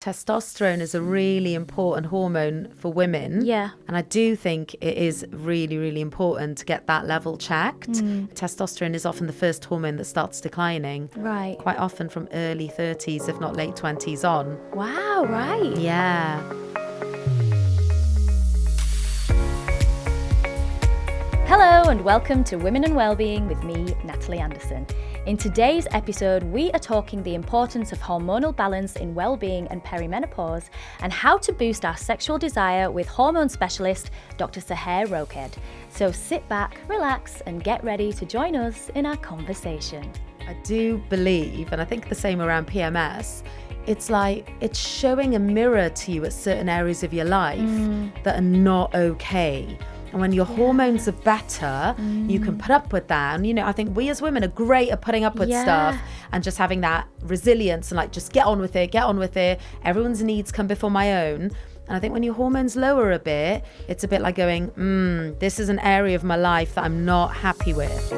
Testosterone is a really important hormone for women. Yeah. And I do think it is really, really important to get that level checked. Testosterone is often the first hormone that starts declining. Right. Quite often from early 30s, if not late 20s on. Wow, right. Yeah. Hello and welcome to Women and Wellbeing with me, Natalie Anderson. In today's episode, we are talking the importance of hormonal balance in well-being and perimenopause and how to boost our sexual desire with hormone specialist, Dr. Sohère Roked. So sit back, relax, and get ready to join us in our conversation. I do believe, and I think the same around PMS, it's showing a mirror to you at certain areas of your life that are not okay. And when your hormones are better, you can put up with that. And, I think we as women are great at putting up with stuff and just having that resilience and just get on with it. Everyone's needs come before my own. And I think when your hormones lower a bit, it's a bit like going, this is an area of my life that I'm not happy with.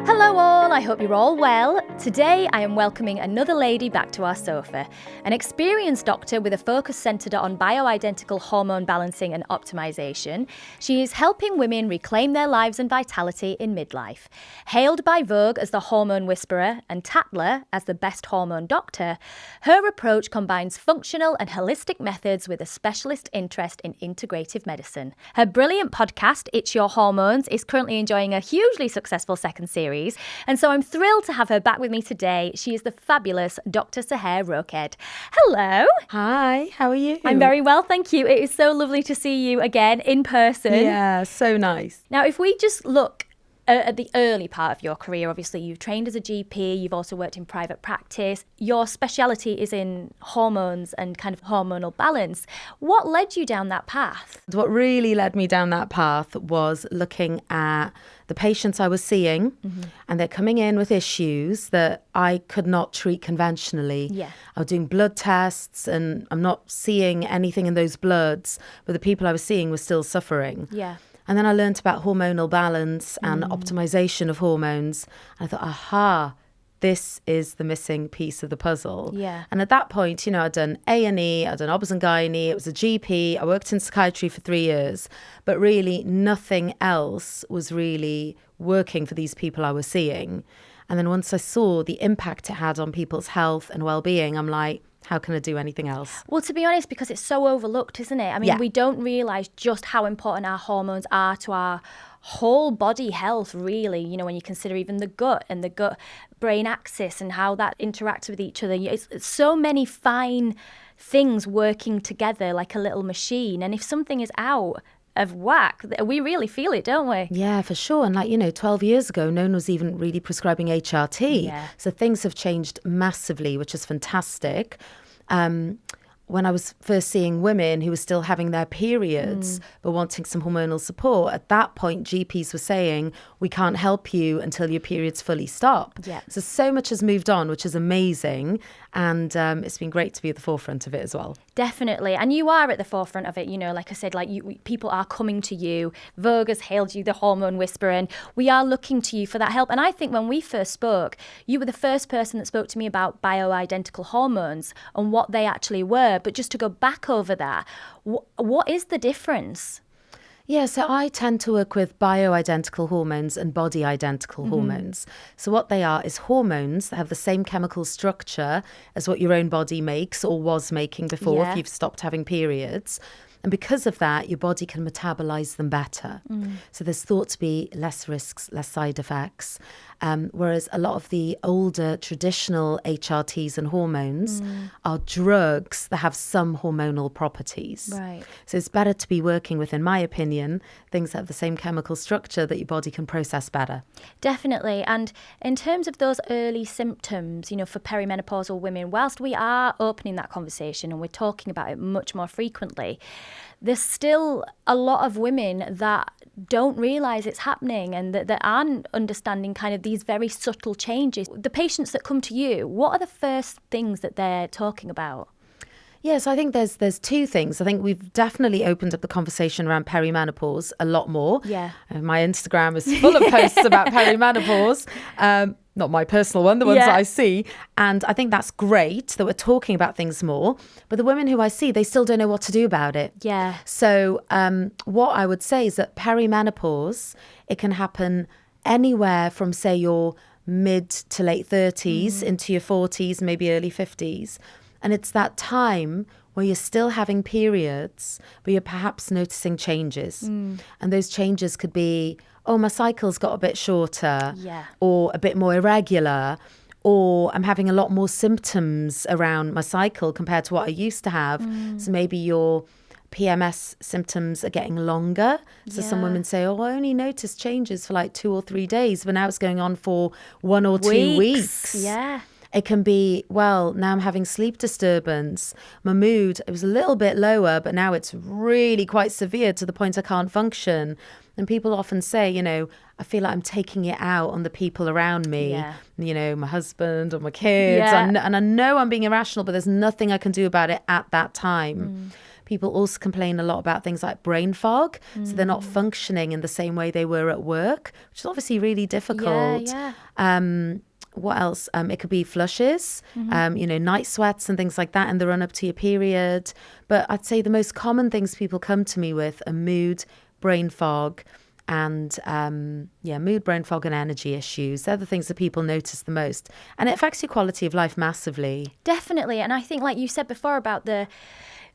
Hello all, I hope you're all well. Today I am welcoming another lady back to our sofa, an experienced doctor with a focus centred on bioidentical hormone balancing and optimisation. She is helping women reclaim their lives and vitality in midlife. Hailed by Vogue as the hormone whisperer and Tatler as the best hormone doctor, her approach combines functional and holistic methods with a specialist interest in integrative medicine. Her brilliant podcast, It's Your Hormones, is currently enjoying a hugely successful second series. And so I'm thrilled to have her back with me today. She is the fabulous Dr. Sohère Roked. Hello. Hi, how are you? I'm very well, thank you. It is so lovely to see you again in person. Yeah, so nice. Now, if we just look at the early part of your career, obviously you've trained as a GP, you've also worked in private practice. Your speciality is in hormones and kind of hormonal balance. What led you down that path? What really led me down that path was looking at the patients I was seeing, and they're coming in with issues that I could not treat conventionally. Yeah. I was doing blood tests and I'm not seeing anything in those bloods, but the people I was seeing were still suffering. Yeah. And then I learned about hormonal balance and optimization of hormones. And I thought, aha, this is the missing piece of the puzzle. Yeah. And at that point, I'd done A&E, I'd done obs and gynae, it was a GP, I worked in psychiatry for 3 years, but really nothing else was really working for these people I was seeing. And then once I saw the impact it had on people's health and well-being, I'm like, how can I do anything else? Well, to be honest, because it's so overlooked, isn't it? I mean, we don't realise just how important our hormones are to our whole body health, really, when you consider even the gut and the gut-brain axis and how that interacts with each other. It's so many fine things working together like a little machine. And if something is out of whack, we really feel it, don't we? Yeah, for sure. And 12 years ago, no one was even really prescribing HRT. Yeah. So things have changed massively, which is fantastic. When I was first seeing women who were still having their periods but wanting some hormonal support, at that point GPs were saying, we can't help you until your periods fully stop. Yeah. So much has moved on, which is amazing. And it's been great to be at the forefront of it as well. Definitely. And you are at the forefront of it, like I said, people are coming to you. Vogue has hailed you the hormone whisperer, and we are looking to you for that help. And I think when we first spoke, you were the first person that spoke to me about bioidentical hormones and what they actually were. But just to go back over that, what is the difference? Yeah, so I tend to work with bioidentical hormones and body identical hormones. So what they are is hormones that have the same chemical structure as what your own body makes or was making before if you've stopped having periods. And because of that, your body can metabolize them better. So there's thought to be less risks, less side effects. Whereas a lot of the older traditional HRTs and hormones are drugs that have some hormonal properties. Right. So it's better to be working with, in my opinion, things that have the same chemical structure that your body can process better. Definitely. And in terms of those early symptoms, for perimenopausal women, whilst we are opening that conversation and we're talking about it much more frequently, there's still a lot of women that don't realise it's happening and that aren't understanding kind of these very subtle changes. The patients that come to you, what are the first things that they're talking about? Yes, I think there's two things. I think we've definitely opened up the conversation around perimenopause a lot more. Yeah. My Instagram is full of posts about perimenopause. not my personal one, the ones Yeah. that I see. And I think that's great that we're talking about things more. But the women who I see, they still don't know what to do about it. Yeah. So what I would say is that perimenopause, it can happen anywhere from, say, your mid to late 30s into your 40s, maybe early 50s. And it's that time where you're still having periods, but you're perhaps noticing changes. And those changes could be, oh, my cycle's got a bit shorter, or a bit more irregular, or I'm having a lot more symptoms around my cycle compared to what I used to have. So maybe your PMS symptoms are getting longer. So some women say, oh, I only noticed changes for like 2 or 3 days, but now it's going on for 1 or 2 weeks. Yeah. It can be, well, now I'm having sleep disturbance. My mood, it was a little bit lower, but now it's really quite severe to the point I can't function. And people often say, you know, I feel like I'm taking it out on the people around me, you know, my husband or my kids. And I know I'm being irrational, but there's nothing I can do about it at that time. People also complain a lot about things like brain fog. So they're not functioning in the same way they were at work, which is obviously really difficult. What else? It could be flushes, you know, night sweats and things like that in the run up to your period. But I'd say the most common things people come to me with are mood, brain fog, and mood, brain fog, and energy issues. They're the things that people notice the most, and it affects your quality of life massively. Definitely. And I think, like you said before, about the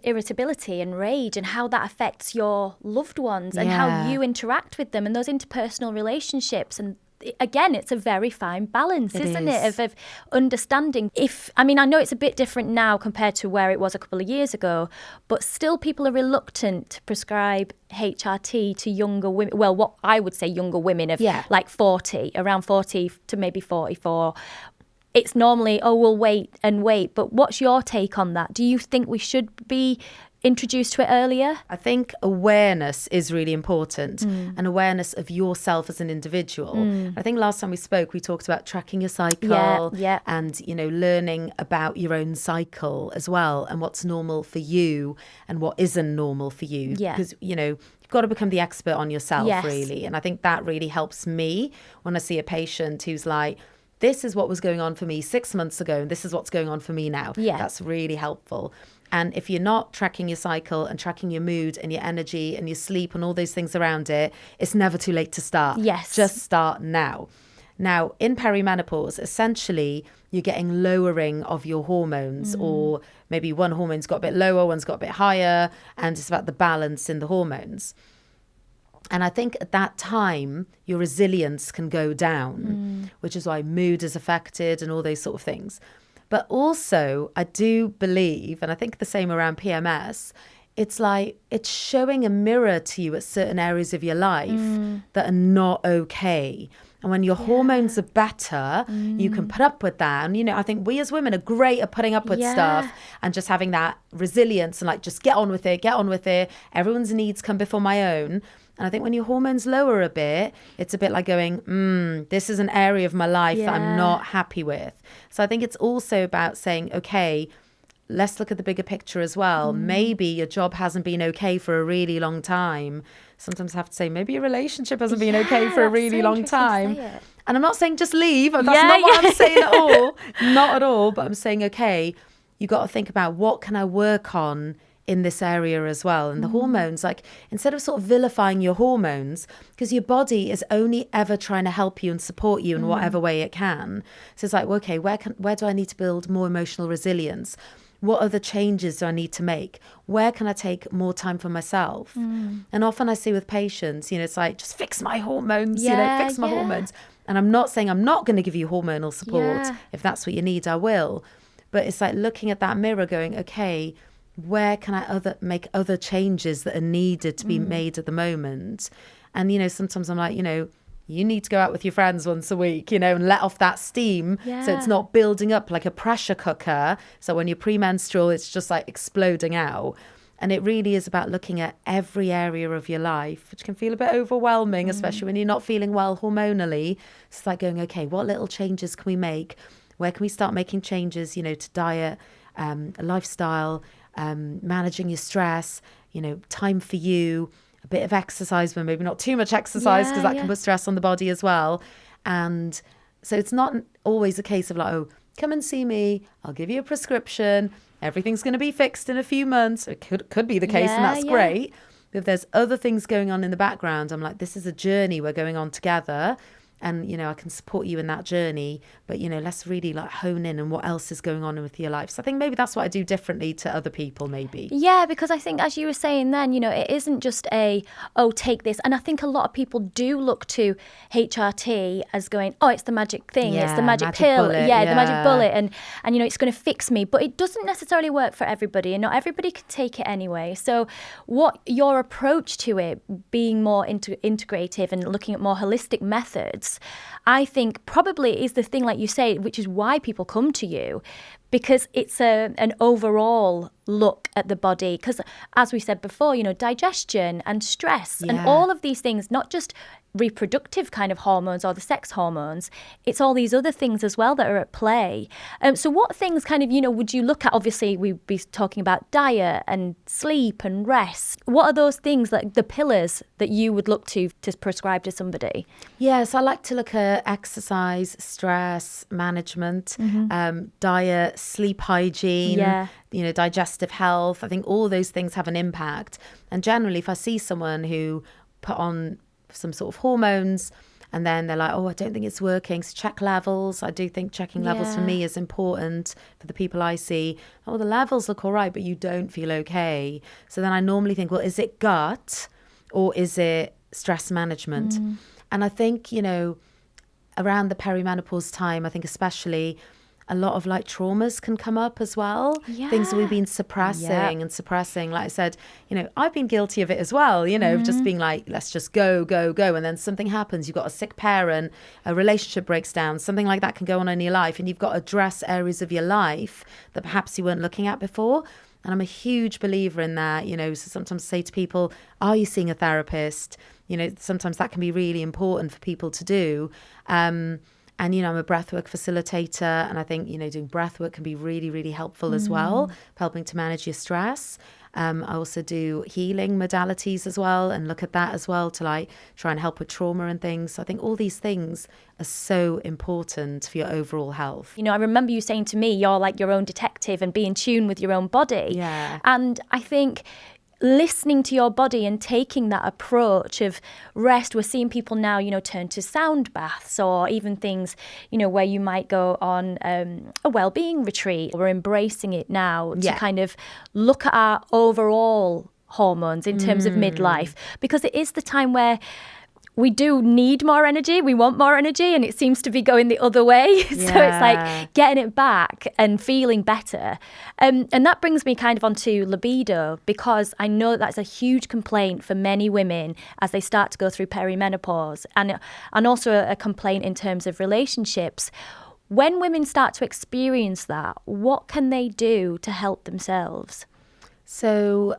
irritability and rage and how that affects your loved ones and how you interact with them and those interpersonal relationships. And again, it's a very fine balance, isn't it? Of understanding. I know it's a bit different now compared to where it was a couple of years ago, but still people are reluctant to prescribe HRT to younger women. Well, what I would say younger women of like 40, around 40 to maybe 44. It's normally, oh, we'll wait and wait. But what's your take on that? Do you think we should be introduced to it earlier? I think awareness is really important, and awareness of yourself as an individual. I think last time we spoke, we talked about tracking your cycle and, you know, learning about your own cycle as well and what's normal for you and what isn't normal for you. Because, you know, you've got to become the expert on yourself, really. And I think that really helps me when I see a patient who's like, this is what was going on for me 6 months ago, and this is what's going on for me now. That's really helpful. And if you're not tracking your cycle and tracking your mood and your energy and your sleep and all those things around it, it's never too late to start. Just start now. Now, in perimenopause, essentially, you're getting lowering of your hormones, or maybe one hormone's got a bit lower, one's got a bit higher, and it's about the balance in the hormones. And I think at that time, your resilience can go down, which is why mood is affected and all those sort of things. But also, I do believe, and I think the same around PMS, it's like it's showing a mirror to you at certain areas of your life that are not okay. And when your hormones are better, you can put up with that. And, you know, I think we as women are great at putting up with stuff and just having that resilience and like, just get on with it. Everyone's needs come before my own. And I think when your hormones lower a bit, it's a bit like going, this is an area of my life that I'm not happy with. So I think it's also about saying, okay, let's look at the bigger picture as well. Maybe your job hasn't been okay for a really long time. Sometimes I have to say, maybe your relationship hasn't been okay for a really long time. And I'm not saying just leave. That's not what I'm saying at all. Not at all. But I'm saying, okay, you got to think about what can I work on in this area as well. And the hormones, like, instead of sort of vilifying your hormones, because your body is only ever trying to help you and support you in whatever way it can. So it's like, well, okay, where do I need to build more emotional resilience? What other changes do I need to make? Where can I take more time for myself? And often I see with patients, you know, it's like, just fix my hormones, fix my hormones. And I'm not saying I'm not going to give you hormonal support. If that's what you need, I will. But it's like looking at that mirror going, okay, where can I make other changes that are needed to be made at the moment? And, you know, sometimes I'm like, you know, you need to go out with your friends once a week, you know, and let off that steam. So it's not building up like a pressure cooker. So when you're premenstrual, it's just like exploding out. And it really is about looking at every area of your life, which can feel a bit overwhelming, especially when you're not feeling well hormonally. It's like going, okay, what little changes can we make? Where can we start making changes, you know, to diet, lifestyle, managing your stress, you know, time for you, a bit of exercise, but maybe not too much exercise because that can put stress on the body as well. And So it's not always a case of like, oh, come and see me, I'll give you a prescription, everything's going to be fixed in a few months. It could be the case, and that's great. But if there's other things going on in the background, I'm like, this is a journey we're going on together. And, you know, I can support you in that journey, but, you know, let's really like hone in on what else is going on with your life. So I think maybe that's what I do differently to other people, maybe. Yeah, because I think, as you were saying then, you know, it isn't just take this. And I think a lot of people do look to HRT as going, oh, it's the magic thing. It's the magic pill. Bullet, the magic bullet. And, you know, it's going to fix me. But it doesn't necessarily work for everybody, and not everybody can take it anyway. So what your approach to it, being more integrative and looking at more holistic methods, I think probably is the thing, like you say, which is why people come to you, because it's an overall look at the body. Because as we said before, you know, digestion and stress and all of these things, not just reproductive kind of hormones or the sex hormones, it's all these other things as well that are at play. So what things kind of, you know, would you look at? Obviously, we'd be talking about diet and sleep and rest. What are those things, like the pillars that you would look to prescribe to somebody? Yes, I like to look at exercise, stress management, diet, sleep hygiene, you know, digestive health. I think all those things have an impact. And generally, if I see someone who put on some sort of hormones and then they're like, oh, I don't think it's working, so check levels. I do think checking levels for me is important for the people I see. Oh, the levels look all right, but you don't feel okay. So then I normally think, well, is it gut or is it stress management? And I think, you know, around the perimenopause time, I think especially a lot of like traumas can come up as well. Things that we've been suppressing and suppressing. Like I said, you know, I've been guilty of it as well, you know, of just being like, let's just go. And then something happens. You've got a sick parent, a relationship breaks down, something like that can go on in your life. And you've got to address areas of your life that perhaps you weren't looking at before. And I'm a huge believer in that, you know, so sometimes I say to people, are you seeing a therapist? You know, sometimes that can be really important for people to do. And, you know, I'm a breathwork facilitator, and I think, you know, doing breathwork can be really, really helpful as well, helping to manage your stress. I also do healing modalities as well and look at that as well to like try and help with trauma and things. So I think all these things are so important for your overall health. You know, I remember you saying to me, you're like your own detective and be in tune with your own body. Yeah. And I think listening to your body and taking that approach of rest, we're seeing people now, you know, turn to sound baths or even things, you know, where you might go on a wellbeing retreat. We're embracing it now to kind of look at our overall hormones in terms of midlife, because it is the time where we do need more energy, we want more energy, and it seems to be going the other way. So it's like getting it back and feeling better. And that brings me kind of onto libido, because I know that's a huge complaint for many women as they start to go through perimenopause, and also a complaint in terms of relationships. When women start to experience that, what can they do to help themselves? So,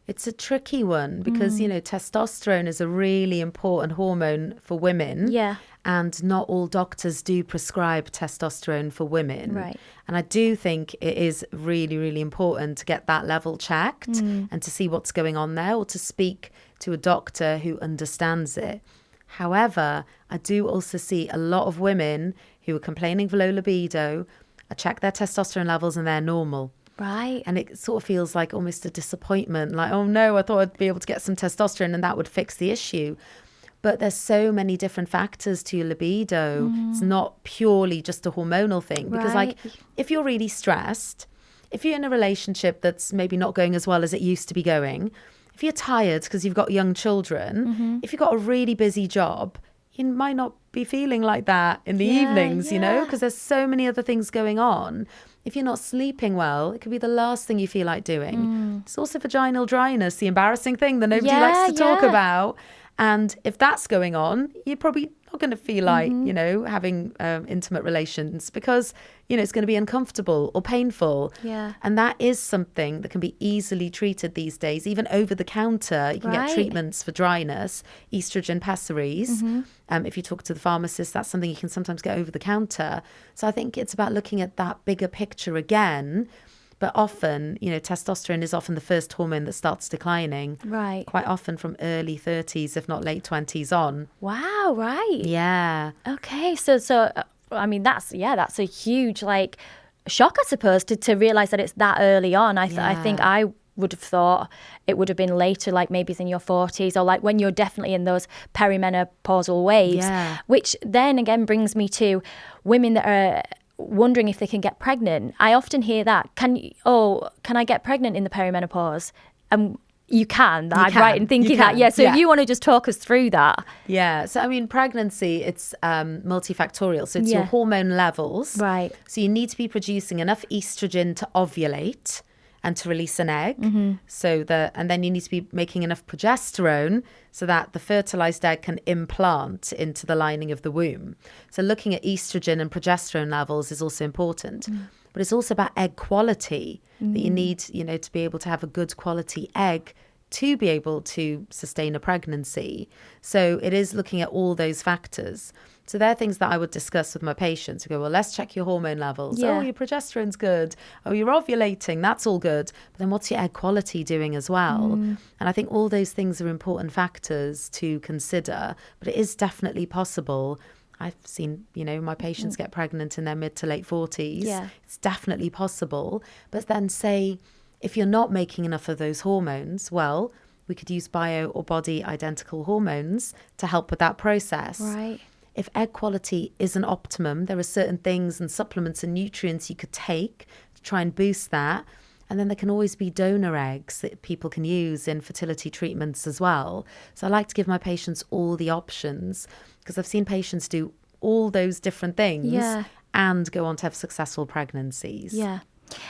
it's a tricky one because, you know, testosterone is a really important hormone for women. Yeah. And not all doctors do prescribe testosterone for women. Right. And I do think it is really, really important to get that level checked and to see what's going on there, or to speak to a doctor who understands it. However, I do also see a lot of women who are complaining of low libido. I check their testosterone levels and they're normal. Right. And it sort of feels like almost a disappointment. Like, oh no, I thought I'd be able to get some testosterone and that would fix the issue. But there's so many different factors to your libido. It's not purely just a hormonal thing. Because like, if you're really stressed, if you're in a relationship that's maybe not going as well as it used to be going, if you're tired because you've got young children, if you've got a really busy job, you might not be feeling like that in the evenings, you know, because there's so many other things going on. If you're not sleeping well, it could be the last thing you feel like doing. It's also vaginal dryness, the embarrassing thing that nobody likes to talk about. And if that's going on, you're probably not going to feel like, you know, having intimate relations, because, you know, it's going to be uncomfortable or painful. Yeah. And that is something that can be easily treated these days, even over the counter. You can get treatments for dryness, estrogen pessaries. If you talk to the pharmacist, that's something you can sometimes get over the counter. So I think it's about looking at that bigger picture again, But often, testosterone is often the first hormone that starts declining. Right. Quite often from early 30s, if not late 20s on. Wow, right. Yeah. Okay, so I mean, that's a huge, like, shock, I suppose, to realise that it's that early on. I think I would have thought it would have been later, like maybe it's in your 40s, or like when you're definitely in those perimenopausal waves, which then again brings me to women that are wondering if they can get pregnant. I often hear that, can I get pregnant in the perimenopause? You can. I'm right in thinking that. Yeah. So if you want to just talk us through that. Yeah. So, I mean, pregnancy, it's multifactorial. So it's your hormone levels. Right. So you need to be producing enough estrogen to ovulate and to release an egg. And then you need to be making enough progesterone so that the fertilized egg can implant into the lining of the womb. So looking at estrogen and progesterone levels is also important. But it's also about egg quality, that you need, to be able to have a good quality egg to be able to sustain a pregnancy. So it is looking at all those factors. So they're things that I would discuss with my patients. We go, well, let's check your hormone levels. Yeah. Oh, your progesterone's good. Oh, you're ovulating. That's all good. But then what's your egg quality doing as well? And I think all those things are important factors to consider. But it is definitely possible. I've seen, my patients get pregnant in their mid to late 40s. Yeah. It's definitely possible. But then say, if you're not making enough of those hormones, well, we could use bio or body identical hormones to help with that process. Right. If egg quality isn't optimum, there are certain things and supplements and nutrients you could take to try and boost that. And then there can always be donor eggs that people can use in fertility treatments as well. So I like to give my patients all the options, because I've seen patients do all those different things and go on to have successful pregnancies. Yeah.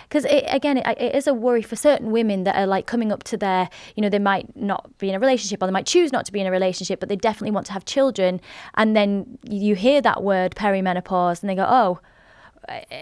Because it is a worry for certain women that are like coming up to their, they might not be in a relationship, or they might choose not to be in a relationship, but they definitely want to have children. And then you hear that word perimenopause and they go, oh,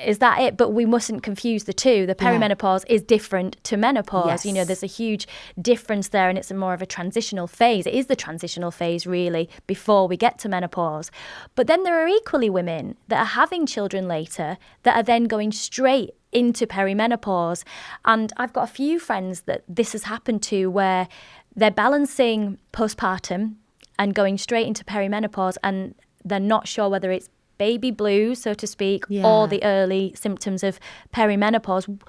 is that it? But we mustn't confuse the two. The perimenopause is different to menopause. Yes. There's a huge difference there, and it's more of a transitional phase. It is the transitional phase, really, before we get to menopause. But then there are equally women that are having children later that are then going straight into perimenopause. And I've got a few friends that this has happened to, where they're balancing postpartum and going straight into perimenopause, and they're not sure whether it's baby blues, so to speak, or the early symptoms of perimenopause.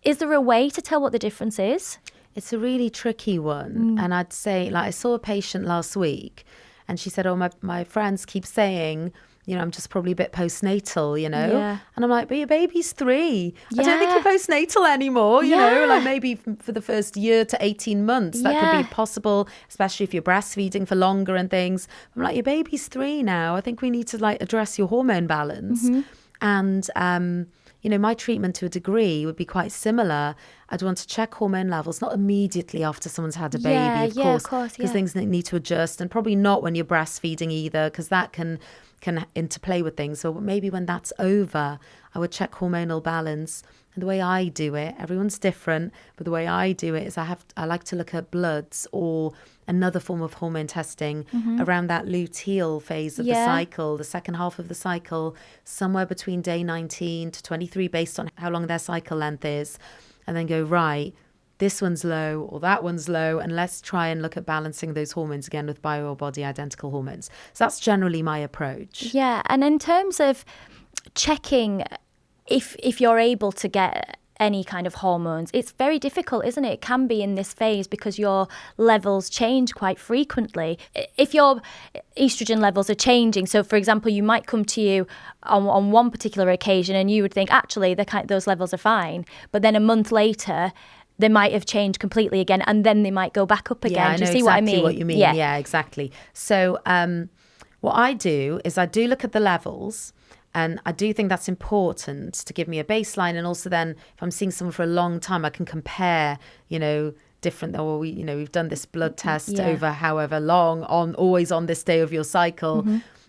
Is there a way to tell what the difference is? It's a really tricky one. And I'd say, like, I saw a patient last week and she said, oh, my friends keep saying, I'm just probably a bit postnatal, Yeah. And I'm like, but your baby's 3. I don't think you're postnatal anymore, like maybe for the first year to 18 months, that could be possible, especially if you're breastfeeding for longer and things. I'm like, your baby's 3 now. I think we need to address your hormone balance. And, my treatment to a degree would be quite similar. I'd want to check hormone levels, not immediately after someone's had a baby, of course, because things need to adjust, and probably not when you're breastfeeding either, because that can interplay with things. So maybe when that's over, I would check hormonal balance. And the way I do it, everyone's different, but the way I do it is I like to look at bloods or another form of hormone testing around that luteal phase of the cycle, the second half of the cycle, somewhere between day 19 to 23, based on how long their cycle length is, and then go, right, this one's low or that one's low, and let's try and look at balancing those hormones again with bio or body identical hormones. So that's generally my approach. Yeah, and in terms of checking if you're able to get any kind of hormones, it's very difficult, isn't it? It can be in this phase because your levels change quite frequently. If your estrogen levels are changing, so for example, you might come to you on one particular occasion and you would think, actually, those levels are fine. But then a month later, they might have changed completely again, and then they might go back up again. Yeah, Do you know see exactly what I mean? What you mean. Yeah, exactly. So what I do is I do look at the levels, and I do think that's important to give me a baseline. And also then if I'm seeing someone for a long time, I can compare, different, or we've done this blood test over however long, always on this day of your cycle.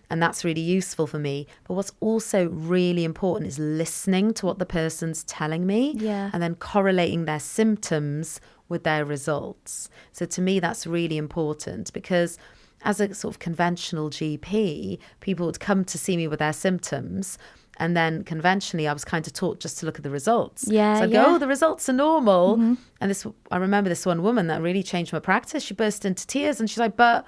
And that's really useful for me. But what's also really important is listening to what the person's telling me and then correlating their symptoms with their results. So to me, that's really important, because as a sort of conventional GP, people would come to see me with their symptoms, And then conventionally, I was kind of taught just to look at the results. Yeah, so I'd yeah. go, oh, the results are normal. And I remember this one woman that really changed my practice. She burst into tears and she's like, but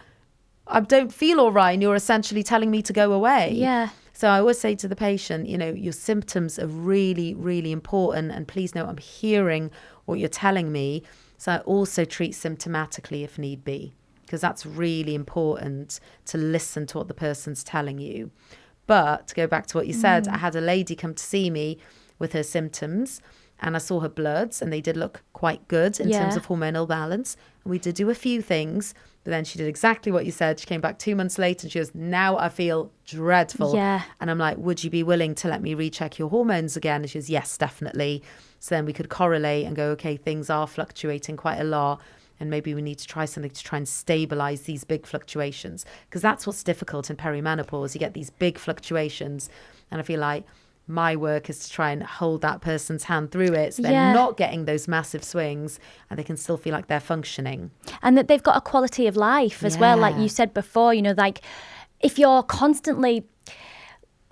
I don't feel all right. And you're essentially telling me to go away. Yeah. So I always say to the patient, your symptoms are really, really important. And please know I'm hearing what you're telling me. So I also treat symptomatically if need be, because that's really important to listen to what the person's telling you. But to go back to what you said, I had a lady come to see me with her symptoms and I saw her bloods and they did look quite good in terms of hormonal balance. And we did do a few things, but then she did exactly what you said. She came back 2 months later and she goes, now I feel dreadful. Yeah. And I'm like, would you be willing to let me recheck your hormones again? And she goes, yes, definitely. So then we could correlate and go, okay, things are fluctuating quite a lot. And maybe we need to try something to try and stabilize these big fluctuations, because that's what's difficult in perimenopause. You get these big fluctuations. And I feel like my work is to try and hold that person's hand through it so they're not getting those massive swings and they can still feel like they're functioning. And that they've got a quality of life as well. Like you said before, like if you're constantly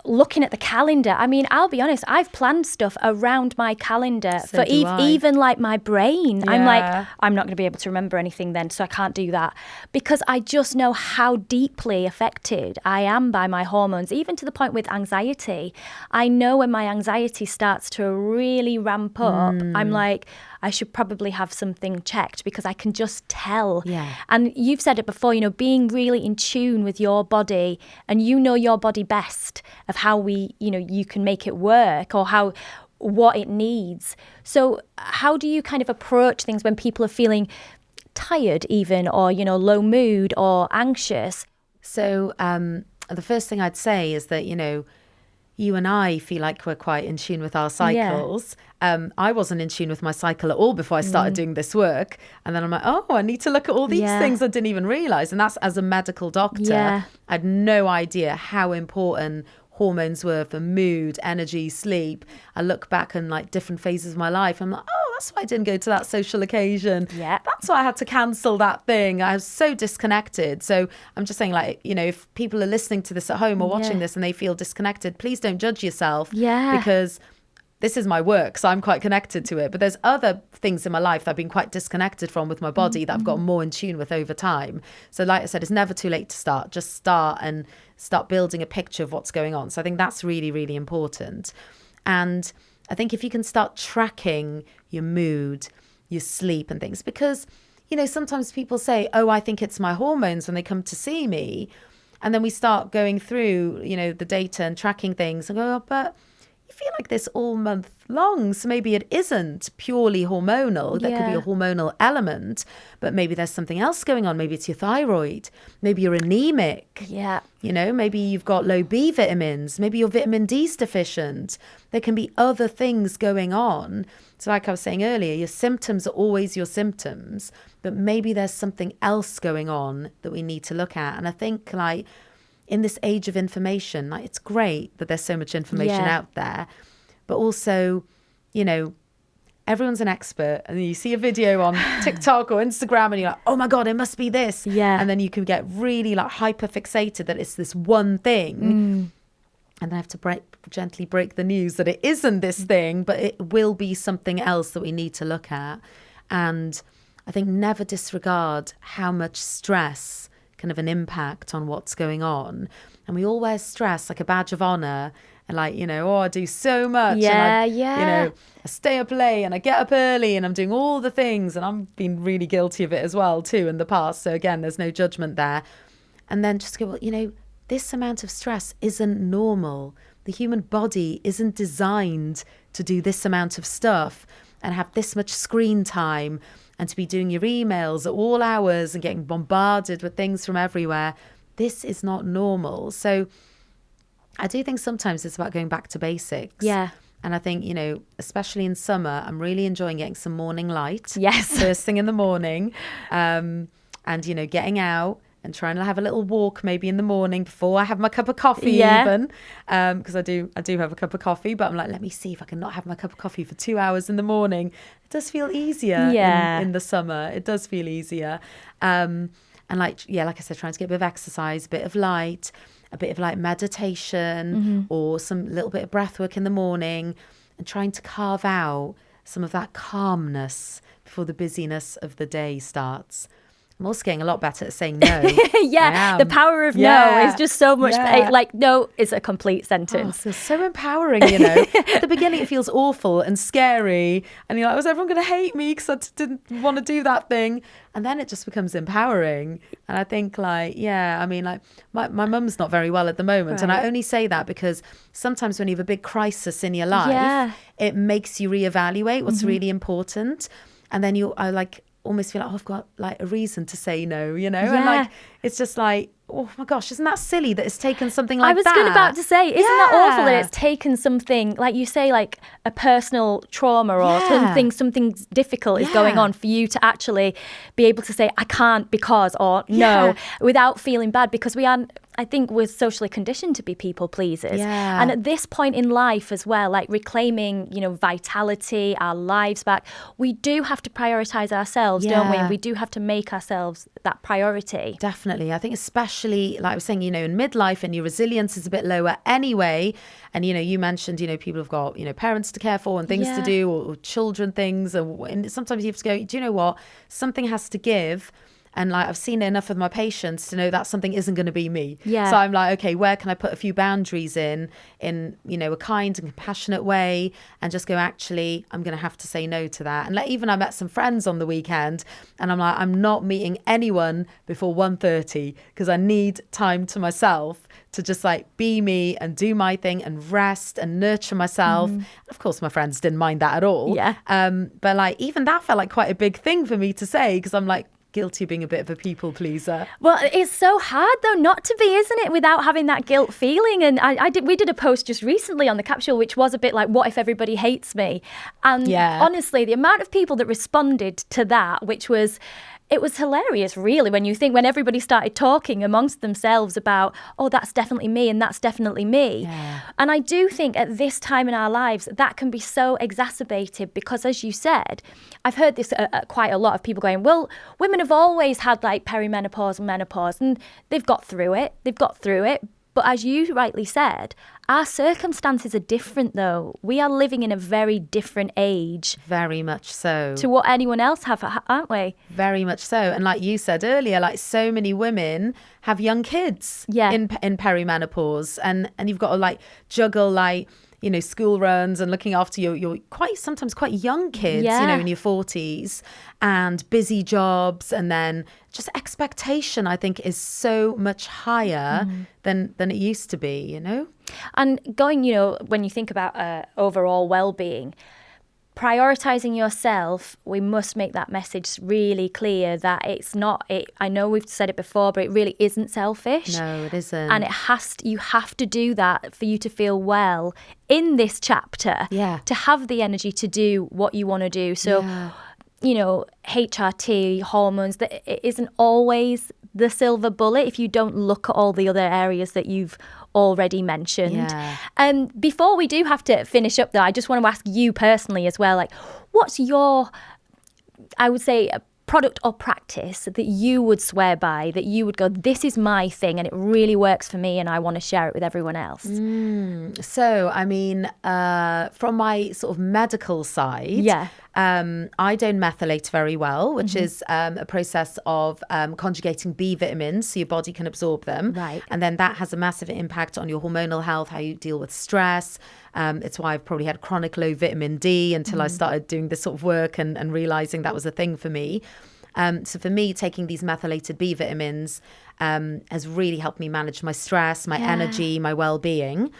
looking at the calendar, I mean, I'll be honest, I've planned stuff around my calendar for even like my brain. I'm like, I'm not going to be able to remember anything then, so I can't do that, because I just know how deeply affected I am by my hormones, even to the point with anxiety. I know when my anxiety starts to really ramp up, I'm like, I should probably have something checked, because I can just tell. Yeah. And you've said it before, being really in tune with your body, and your body best of how you can make it work, or what it needs. So how do you kind of approach things when people are feeling tired even, or, low mood or anxious? So the first thing I'd say is that, you and I feel like we're quite in tune with our cycles. I wasn't in tune with my cycle at all before I started doing this work. And then I'm like, oh, I need to look at all these things I didn't even realize. And that's, as a medical doctor, I had no idea how important hormones were for mood, energy, sleep. I look back on like different phases of my life. I'm like, oh, that's why I didn't go to that social occasion. Yeah. That's why I had to cancel that thing. I was so disconnected. So I'm just saying, like, if people are listening to this at home or watching this and they feel disconnected, please don't judge yourself. Yeah. Because this is my work, so I'm quite connected to it. But there's other things in my life that I've been quite disconnected from with my body that I've got more in tune with over time. So like I said, it's never too late to start. Just start and start building a picture of what's going on. So I think that's really, really important. And I think if you can start tracking your mood, your sleep and things, because, sometimes people say, oh, I think it's my hormones when they come to see me. And then we start going through, the data and tracking things and go, oh, but feel like this all month long, so maybe it isn't purely hormonal. There could be a hormonal element, but maybe there's something else going on. Maybe it's your thyroid, maybe you're anemic, maybe you've got low B vitamins, maybe your vitamin D's deficient. There can be other things going on. So like I was saying earlier, your symptoms are always your symptoms, but maybe there's something else going on that we need to look at. And I think, like, in this age of information, like, it's great that there's so much information out there, but also, everyone's an expert, and you see a video on TikTok or Instagram and you're like, oh my God, it must be this. And then you can get really like hyper fixated that it's this one thing. And then I have to gently break the news that it isn't this thing, but it will be something else that we need to look at. And I think never disregard how much stress kind of an impact on what's going on. And we all wear stress like a badge of honor, and like, oh, I do so much, I stay up late and I get up early and I'm doing all the things, and I've been really guilty of it as well too in the past. So again, there's no judgment there. And then just go, well, this amount of stress isn't normal. The human body isn't designed to do this amount of stuff and have this much screen time, and to be doing your emails at all hours and getting bombarded with things from everywhere. This is not normal. So I do think sometimes it's about going back to basics. Yeah. And I think, especially in summer, I'm really enjoying getting some morning light. Yes. First thing in the morning. And, getting out and trying to have a little walk maybe in the morning before I have my cup of coffee even. Because I do have a cup of coffee, but I'm like, let me see if I can not have my cup of coffee for 2 hours in the morning. It does feel easier in the summer. It does feel easier. And like I said, trying to get a bit of exercise, a bit of light. a bit of like meditation or some little bit of breath work in the morning, and trying to carve out some of that calmness before the busyness of the day starts. I'm also getting a lot better at saying no. Yeah, the power of no is just so much. Like, no is a complete sentence. It's so empowering, you know. At the beginning, it feels awful and scary. And you're like, was everyone going to hate me because I didn't want to do that thing? And then it just becomes empowering. And I think like, I mean, like my mum's not very well at the moment. Right. And I only say that because sometimes when you have a big crisis in your life, it makes you reevaluate what's really important. And then I like almost feel like, I've got like a reason to say no, you know? And like, it's just like, oh my gosh, isn't that silly that it's taken something like that? I was about to say, isn't that awful that it's taken something, like you say, like a personal trauma or something difficult is going on for you to actually be able to say, I can't because, or no, without feeling bad, because I think we're socially conditioned to be people pleasers. Yeah. And at this point in life as well, like reclaiming, you know, vitality, our lives back, we do have to prioritize ourselves, don't we? And we do have to make ourselves that priority. Definitely. I think especially, like I was saying, you know, in midlife and your resilience is a bit lower anyway. And, you know, you mentioned, you know, people have got, you know, parents to care for and things to do, or children things. And sometimes you have to go, do you know what? Something has to give. And like, I've seen enough of my patients to know that something isn't going to be me. Yeah. So I'm like, okay, where can I put a few boundaries in, you know, a kind and compassionate way, and just go, actually, I'm going to have to say no to that. And like, even I met some friends on the weekend and I'm like, I'm not meeting anyone before 1:30 because I need time to myself to just like be me and do my thing and rest and nurture myself. Of course, my friends didn't mind that at all. Yeah. But like, even that felt like quite a big thing for me to say, because I'm like, guilty of being a bit of a people pleaser. Well, it's so hard though not to be, isn't it, without having that guilt feeling. And we did a post just recently on the capsule which was a bit like, what if everybody hates me? And honestly, the amount of people that responded to that, it was hilarious, really, when everybody started talking amongst themselves about, oh, that's definitely me and that's definitely me. Yeah. And I do think at this time in our lives, that can be so exacerbated because, as you said, I've heard this quite a lot of people going, well, women have always had like perimenopause and menopause and they've got through it. But as you rightly said, our circumstances are different, though. We are living in a very different age. Very much so. To what anyone else have, aren't we? Very much so. And like you said earlier, like so many women have young kids in perimenopause. And you've got to like juggle like, you know, school runs and looking after your sometimes quite young kids, you know, in your 40s, and busy jobs, and then just expectation, I think, is so much higher than it used to be, you know? And going, you know, when you think about overall well-being, prioritizing yourself, we must make that message really clear that it's not it. I know we've said it before, but it really isn't selfish. No, it isn't. And you have to do that for you to feel well in this chapter. Yeah. To have the energy to do what you want to do. So, you know, HRT, hormones, that it isn't always the silver bullet if you don't look at all the other areas that you've already mentioned. Yeah. Before we do have to finish up though, I just want to ask you personally as well, like, what's your, I would say, a product or practice that you would swear by, that you would go, this is my thing and it really works for me and I want to share it with everyone else? So, I mean, from my sort of medical side, I don't methylate very well, which is a process of conjugating B vitamins so your body can absorb them. Right. And then that has a massive impact on your hormonal health, how you deal with stress. It's why I've probably had chronic low vitamin D until I started doing this sort of work and realizing that was a thing for me. So for me, taking these methylated B vitamins has really helped me manage my stress, my energy, my well-being.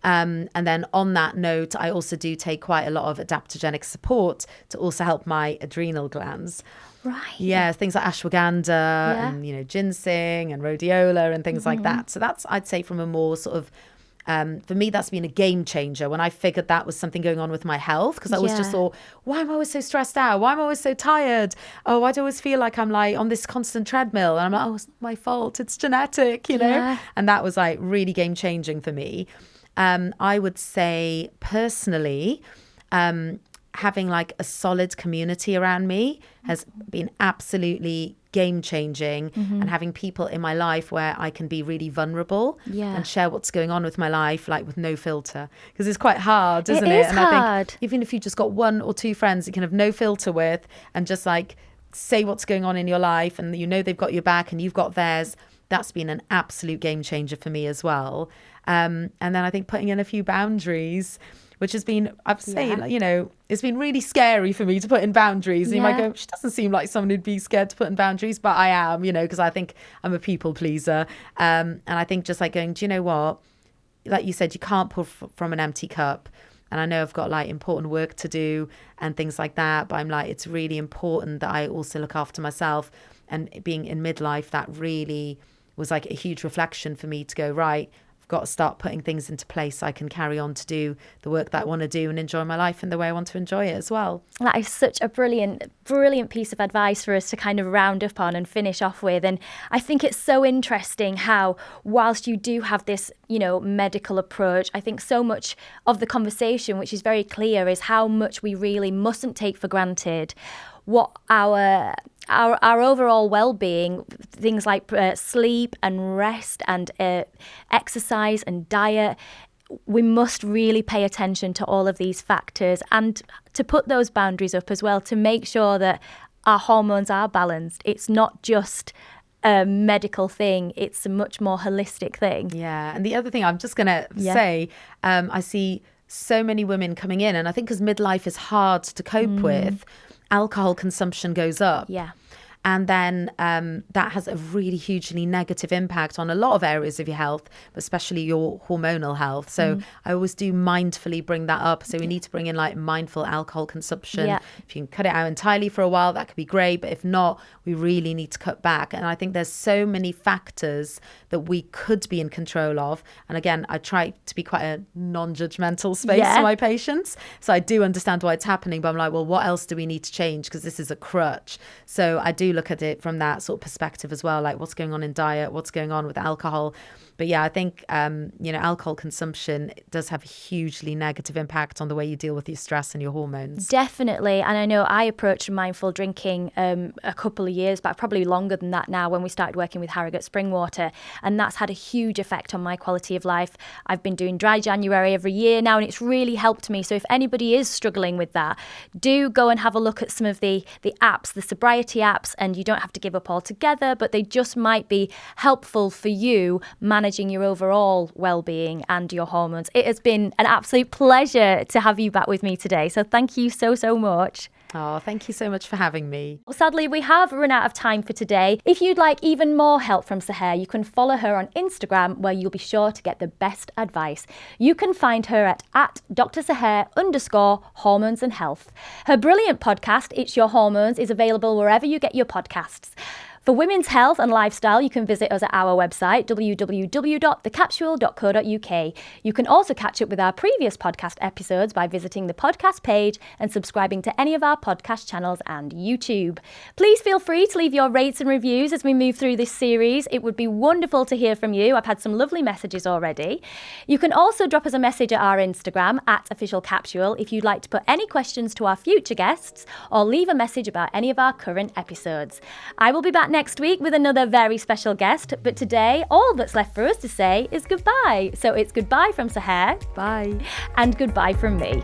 And then on that note, I also do take quite a lot of adaptogenic support to also help my adrenal glands. Right. Yeah, things like ashwagandha and, you know, ginseng and rhodiola and things like that. So that's, I'd say, from a more sort of, for me, that's been a game changer when I figured that was something going on with my health, because I always just thought, why am I always so stressed out? Why am I always so tired? Oh, why do I always feel like I'm like on this constant treadmill? And I'm like, oh, it's not my fault. It's genetic, you know? And that was like really game changing for me. I would say personally, having like a solid community around me has been absolutely game changing, and having people in my life where I can be really vulnerable and share what's going on with my life, like with no filter, because it's quite hard, isn't it? It is and hard. I think even if you just got 1 or 2 friends you can have no filter with and just like say what's going on in your life, and you know they've got your back and you've got theirs, that's been an absolute game changer for me as well. And then I think putting in a few boundaries, which has been, I've said, you know, it's been really scary for me to put in boundaries. And you might go, she doesn't seem like someone who'd be scared to put in boundaries, but I am, you know, because I think I'm a people pleaser. And I think just like going, do you know what? Like you said, you can't pour from an empty cup. And I know I've got like important work to do and things like that, but I'm like, it's really important that I also look after myself. And being in midlife, that really was like a huge reflection for me to go, right, I've got to start putting things into place so I can carry on to do the work that I want to do and enjoy my life in the way I want to enjoy it as well. That is such a brilliant piece of advice for us to kind of round up on and finish off with. And I think it's so interesting how, whilst you do have this, you know, medical approach, I think so much of the conversation, which is very clear, is how much we really mustn't take for granted what our overall well-being, things like sleep and rest and exercise and diet. We must really pay attention to all of these factors and to put those boundaries up as well, to make sure that our hormones are balanced. It's not just a medical thing, it's a much more holistic thing. Yeah, and the other thing I'm just going to say, I see so many women coming in, and I think because midlife is hard to cope with, alcohol consumption goes up. Yeah. And then that has a really hugely negative impact on a lot of areas of your health, especially your hormonal health. So I always do mindfully bring that up. So we need to bring in like mindful alcohol consumption. Yeah. If you can cut it out entirely for a while, that could be great. But if not, we really need to cut back. And I think there's so many factors that we could be in control of. And again, I try to be quite a non-judgmental space for my patients. So I do understand why it's happening, but I'm like, well, what else do we need to change? Because this is a crutch. So I do look at it from that sort of perspective as well, like what's going on in diet, what's going on with alcohol. But yeah, I think, you know, alcohol consumption does have a hugely negative impact on the way you deal with your stress and your hormones. Definitely. And I know I approached mindful drinking a couple of years back, probably longer than that now, when we started working with Harrogate Springwater. And that's had a huge effect on my quality of life. I've been doing dry January every year now, and it's really helped me. So if anybody is struggling with that, do go and have a look at some of the apps, the sobriety apps, and you don't have to give up altogether, but they just might be helpful for you managing your overall well-being and your hormones. It has been an absolute pleasure to have you back with me today. So thank you so much. Oh, thank you so much for having me. Well, sadly, we have run out of time for today. If you'd like even more help from Sohère, you can follow her on Instagram, where you'll be sure to get the best advice. You can find her at @DrSohère_hormones and health. Her brilliant podcast, It's Your Hormones, is available wherever you get your podcasts. For women's health and lifestyle, you can visit us at our website, www.thecapsule.co.uk. You can also catch up with our previous podcast episodes by visiting the podcast page and subscribing to any of our podcast channels and YouTube. Please feel free to leave your rates and reviews as we move through this series. It would be wonderful to hear from you. I've had some lovely messages already. You can also drop us a message at our Instagram, @officialcapsule, if you'd like to put any questions to our future guests or leave a message about any of our current episodes. I will be back next week with another very special guest, but today all that's left for us to say is goodbye. So it's goodbye from Sohère. Bye. And goodbye from me.